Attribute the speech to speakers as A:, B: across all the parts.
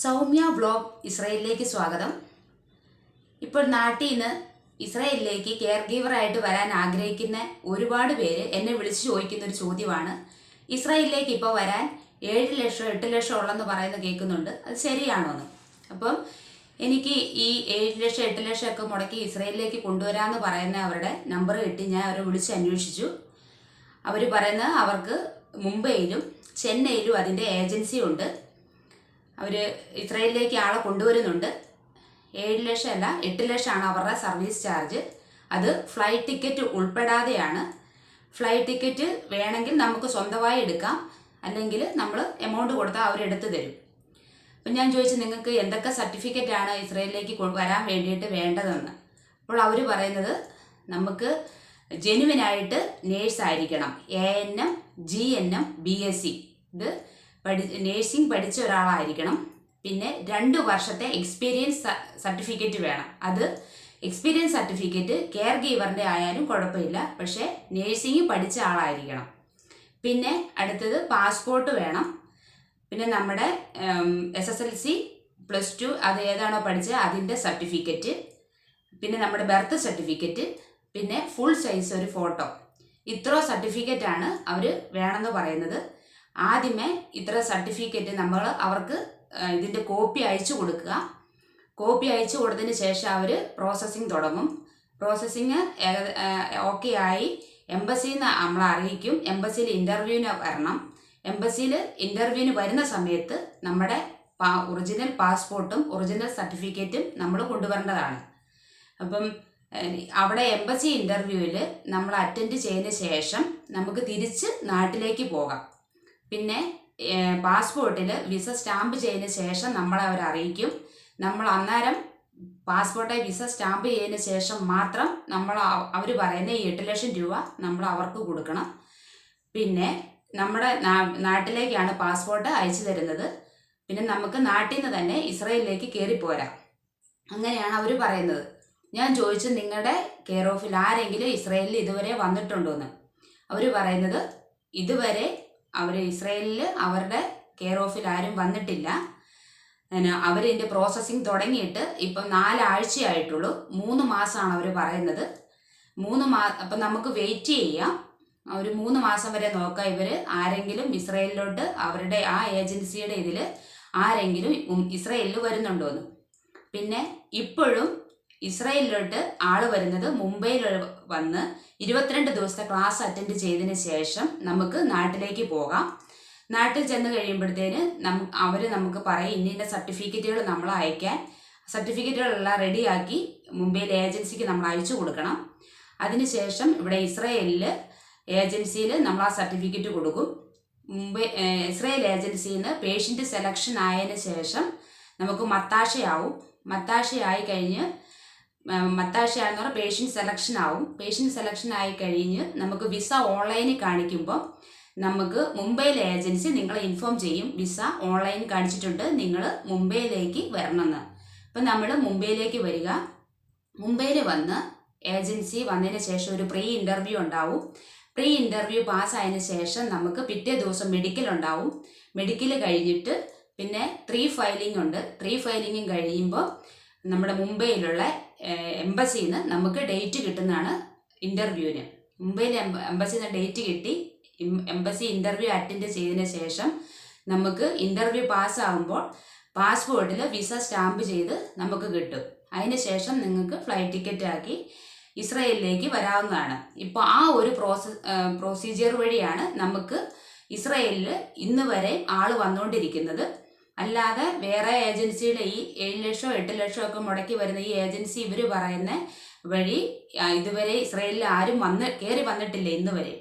A: Soumya vlog ഇസ്രായേലിലേക്ക് സ്വാഗതം. ഇപ്പോൾ നാട്ടിൽ നിന്ന് ഇസ്രായേലിലേക്ക് കെയർ ഗീവറായിട്ട് വരാൻ ആഗ്രഹിക്കുന്ന ഒരുപാട് പേര് എന്നെ വിളിച്ചു ചോദിക്കുന്ന ഒരു ചോദ്യമാണ്, ഇസ്രായേലിലേക്ക് ഇപ്പോൾ വരാൻ 7 ലക്ഷം 8 ലക്ഷം ഉള്ളെന്ന് പറയുന്നത് കേൾക്കുന്നുണ്ട്, അത് ശരിയാണോ എന്ന്. അപ്പം എനിക്ക് ഈ 7 ലക്ഷം 8 ലക്ഷം ഒക്കെ മുടക്കി ഇസ്രായേലിലേക്ക് കൊണ്ടുവരാമെന്ന് പറയുന്ന അവരുടെ നമ്പർ കിട്ടി. ഞാൻ അവരെ വിളിച്ച് അന്വേഷിച്ചു. അവർ പറയുന്നത് അവർക്ക് മുംബൈയിലും ചെന്നൈയിലും അതിൻ്റെ ഏജൻസി ഉണ്ട്. അവർ ഇസ്രായേലിലേക്ക് ആളെ കൊണ്ടുവരുന്നുണ്ട്. 7 ലക്ഷം അല്ല 8 ലക്ഷമാണ് അവരുടെ സർവീസ് ചാർജ്. അത് ഫ്ലൈറ്റ് ടിക്കറ്റ് ഉൾപ്പെടാതെയാണ്. ഫ്ലൈറ്റ് ടിക്കറ്റ് വേണമെങ്കിൽ നമുക്ക് സ്വന്തമായി എടുക്കാം, അല്ലെങ്കിൽ നമ്മൾ എമൗണ്ട് കൊടുത്താൽ അവരെടുത്ത് തരും. അപ്പം ഞാൻ ചോദിച്ചു, നിങ്ങൾക്ക് എന്തൊക്കെ സർട്ടിഫിക്കറ്റാണ് ഇസ്രായേലിലേക്ക് വരാൻ വേണ്ടിയിട്ട് വേണ്ടതെന്ന്. അപ്പോൾ അവർ പറയുന്നത് നമുക്ക് ജെനുവിനായിട്ട് നേഴ്സായിരിക്കണം, ANM GNM BSc ഇത് നേഴ്സിംഗ് പഠിച്ച ഒരാളായിരിക്കണം. പിന്നെ 2 വർഷത്തെ എക്സ്പീരിയൻസ് സർട്ടിഫിക്കറ്റ് വേണം. അത് എക്സ്പീരിയൻസ് സർട്ടിഫിക്കറ്റ് കെയർ ഗീവറിൻ്റെ ആയാലും കുഴപ്പമില്ല, പക്ഷേ നേഴ്സിംഗ് പഠിച്ച ആളായിരിക്കണം. പിന്നെ അടുത്തത് പാസ്പോർട്ട് വേണം. പിന്നെ നമ്മുടെ SSLC +2 അത് ഏതാണോ പഠിച്ചത് അതിൻ്റെ സർട്ടിഫിക്കറ്റ്, പിന്നെ നമ്മുടെ ബർത്ത് സർട്ടിഫിക്കറ്റ്, പിന്നെ ഫുൾ സൈസ് ഒരു ഫോട്ടോ. ഇത്ര സർട്ടിഫിക്കറ്റാണ് അവർ വേണമെന്ന് പറയുന്നത്. ആദ്യമേ ഇത്ര സർട്ടിഫിക്കറ്റ് നമ്മൾ അവർക്ക് ഇതിൻ്റെ കോപ്പി അയച്ചു കൊടുക്കുക. കോപ്പി അയച്ചു കൊടുത്തതിന് ശേഷം അവർ പ്രോസസ്സിങ് തുടങ്ങും. പ്രോസസ്സിങ് ഓക്കെ ആയി എംബസിയിൽ നിന്ന് നമ്മളെ അറിയിക്കും. എംബസിയിൽ ഇൻ്റർവ്യൂവിന് വരണം. എംബസിയിൽ ഇൻ്റർവ്യൂവിന് വരുന്ന സമയത്ത് നമ്മുടെ ഒറിജിനൽ പാസ്പോർട്ടും ഒറിജിനൽ സർട്ടിഫിക്കറ്റും നമ്മൾ കൊണ്ടുവരേണ്ടതാണ്. അപ്പം അവിടെ എംബസി ഇൻ്റർവ്യൂവിൽ നമ്മൾ അറ്റൻഡ് ചെയ്തതിന് ശേഷം നമുക്ക് തിരിച്ച് നാട്ടിലേക്ക് പോകാം. പിന്നെ പാസ്പോർട്ടിൽ വിസ സ്റ്റാമ്പ് ചെയ്തതിന് ശേഷം നമ്മളെ അവർ അറിയിക്കും. നമ്മൾ അന്നേരം പാസ്പോർട്ടിൽ വിസ സ്റ്റാമ്പ് ചെയ്തതിന് ശേഷം മാത്രം അവർ പറയുന്ന ഈ 8 ലക്ഷം രൂപ നമ്മൾ അവർക്ക് കൊടുക്കണം. പിന്നെ നമ്മുടെ നാട്ടിലേക്കാണ് പാസ്പോർട്ട് അയച്ചു തരുന്നത്. പിന്നെ നമുക്ക് നാട്ടിൽ നിന്ന് തന്നെ ഇസ്രായേലിലേക്ക് കയറിപ്പോരാം. അങ്ങനെയാണ് അവർ പറയുന്നത്. ഞാൻ ചോദിച്ചു, നിങ്ങളുടെ കെയർ ഓഫിൽ ആരെങ്കിലും ഇസ്രായേലിൽ ഇതുവരെ വന്നിട്ടുണ്ടോ എന്ന്. അവർ പറയുന്നത് ഇതുവരെ ഇസ്രായേലിൽ അവരുടെ കെയർ ഓഫിൽ ആരും വന്നിട്ടില്ല. അവരിൻ്റെ പ്രോസസ്സിങ് തുടങ്ങിയിട്ട് ഇപ്പം 4 ആഴ്ചയായിട്ടുള്ളൂ. 3 മാസമാണ് അവർ പറയുന്നത്. 3 മാസം അപ്പം നമുക്ക് വെയിറ്റ് ചെയ്യാം. ഒരു 3 മാസം വരെ നോക്കാം ഇവർ ആരെങ്കിലും ഇസ്രായേലിലോട്ട് അവരുടെ ആ ഏജൻസിയുടെ ഇതിൽ ആരെങ്കിലും ഇസ്രായേലിൽ വരുന്നുണ്ടോ എന്ന്. പിന്നെ ഇപ്പോഴും ഇസ്രായേലിലോട്ട് ആൾ വരുന്നത് മുംബൈയിൽ വന്ന് 22 ദിവസത്തെ ക്ലാസ് അറ്റൻഡ് ചെയ്തതിന് ശേഷം നമുക്ക് നാട്ടിലേക്ക് പോകാം. നാട്ടിൽ ചെന്ന് കഴിയുമ്പോഴത്തേന് അവർ നമുക്ക് പറയും ഇന്ന സർട്ടിഫിക്കറ്റുകൾ നമ്മൾ അയക്കാൻ. സർട്ടിഫിക്കറ്റുകളെല്ലാം റെഡിയാക്കി മുംബൈയിലെ ഏജൻസിക്ക് നമ്മൾ അയച്ചു കൊടുക്കണം. അതിനുശേഷം ഇവിടെ ഇസ്രായേലിൽ ഏജൻസിയിൽ നമ്മൾ ആ സർട്ടിഫിക്കറ്റ് കൊടുക്കും. ഇസ്രായേൽ ഏജൻസിയിൽ നിന്ന് പേഷ്യൻ്റ് സെലക്ഷൻ ആയതിന് ശേഷം നമുക്ക് മത്താശയായി കഴിഞ്ഞ് മത്താശയാണെന്ന് പറഞ്ഞാൽ പേഷ്യൻ്റ് സെലക്ഷൻ ആവും. പേഷ്യൻ്റ് സെലക്ഷൻ ആയി കഴിഞ്ഞ് നമുക്ക് വിസ ഓൺലൈനിൽ കാണിക്കുമ്പോൾ നമുക്ക് മുംബൈയിലെ ഏജൻസി നിങ്ങളെ ഇൻഫോം ചെയ്യും, വിസ ഓൺലൈൻ കാണിച്ചിട്ടുണ്ട്, നിങ്ങൾ മുംബൈയിലേക്ക് വരണമെന്ന്. അപ്പം നമ്മൾ മുംബൈയിലേക്ക് വരിക. മുംബൈയിൽ വന്ന് ഏജൻസി വന്നതിന് ശേഷം ഒരു പ്രീ ഇൻ്റർവ്യൂ ഉണ്ടാവും. പ്രീ ഇൻ്റർവ്യൂ പാസ്സായതിനു ശേഷം നമുക്ക് പിറ്റേ ദിവസം മെഡിക്കൽ ഉണ്ടാവും. മെഡിക്കൽ കഴിഞ്ഞിട്ട് പിന്നെ 3 ഫയലിംഗ് ഉണ്ട്. 3 ഫയലിംഗും കഴിയുമ്പോൾ നമ്മുടെ മുംബൈയിലുള്ള എംബസിയിൽ നിന്ന് നമുക്ക് ഡേറ്റ് കിട്ടുന്നതാണ് ഇൻ്റർവ്യൂവിന്. മുംബൈയിലെ എംബസിയിൽ നിന്ന് ഡേറ്റ് കിട്ടി എംബസി ഇൻ്റർവ്യൂ അറ്റൻഡ് ചെയ്തതിന് ശേഷം നമുക്ക് ഇൻ്റർവ്യൂ പാസ്സാകുമ്പോൾ പാസ്പോർട്ടിൽ വിസ സ്റ്റാമ്പ് ചെയ്ത് നമുക്ക് കിട്ടും. അതിന് ശേഷം നിങ്ങൾക്ക് ഫ്ലൈറ്റ് ടിക്കറ്റ് ആക്കി ഇസ്രായേലിലേക്ക് വരാവുന്നതാണ്. ഇപ്പോൾ ആ ഒരു പ്രൊസീജിയർ വഴിയാണ് നമുക്ക് ഇസ്രായേലിൽ ഇന്ന് വരെ ആൾ വന്നുകൊണ്ടിരിക്കുന്നത്. അല്ലാതെ വേറെ ഏജൻസിയുടെ ഈ 7 ലക്ഷം 8 ലക്ഷം ഒക്കെ മുടക്കി വരുന്ന ഈ ഏജൻസി ഇവർ പറയുന്ന വഴി ഇതുവരെ ഇസ്രായേലിൽ ആരും കയറി വന്നിട്ടില്ല ഇന്ന് വരെ.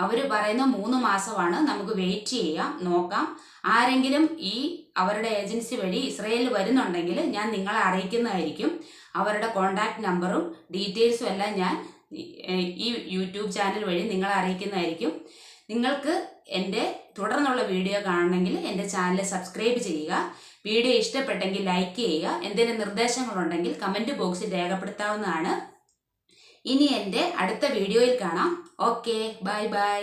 A: അവർ പറയുന്ന 3 മാസമാണ്. നമുക്ക് വെയിറ്റ് ചെയ്യാം, നോക്കാം. ആരെങ്കിലും അവരുടെ ഏജൻസി വഴി ഇസ്രായേലിൽ വരുന്നുണ്ടെങ്കിൽ ഞാൻ നിങ്ങളെ അറിയിക്കുന്നതായിരിക്കും. അവരുടെ കോൺടാക്റ്റ് നമ്പറും ഡീറ്റെയിൽസും എല്ലാം ഞാൻ ഈ യൂട്യൂബ് ചാനൽ വഴി നിങ്ങളെ അറിയിക്കുന്നതായിരിക്കും. നിങ്ങൾക്ക് എൻ്റെ തുടർന്നുള്ള വീഡിയോ കാണണമെങ്കിൽ എൻ്റെ ചാനൽ സബ്സ്ക്രൈബ് ചെയ്യുക. വീഡിയോ ഇഷ്ടപ്പെട്ടെങ്കിൽ ലൈക്ക് ചെയ്യുക. എന്തെങ്കിലും നിർദ്ദേശങ്ങളുണ്ടെങ്കിൽ കമൻറ്റ് ബോക്സിൽ രേഖപ്പെടുത്താവുന്നതാണ്. ഇനി എൻ്റെ അടുത്ത വീഡിയോയിൽ കാണാം. Okay, bye bye.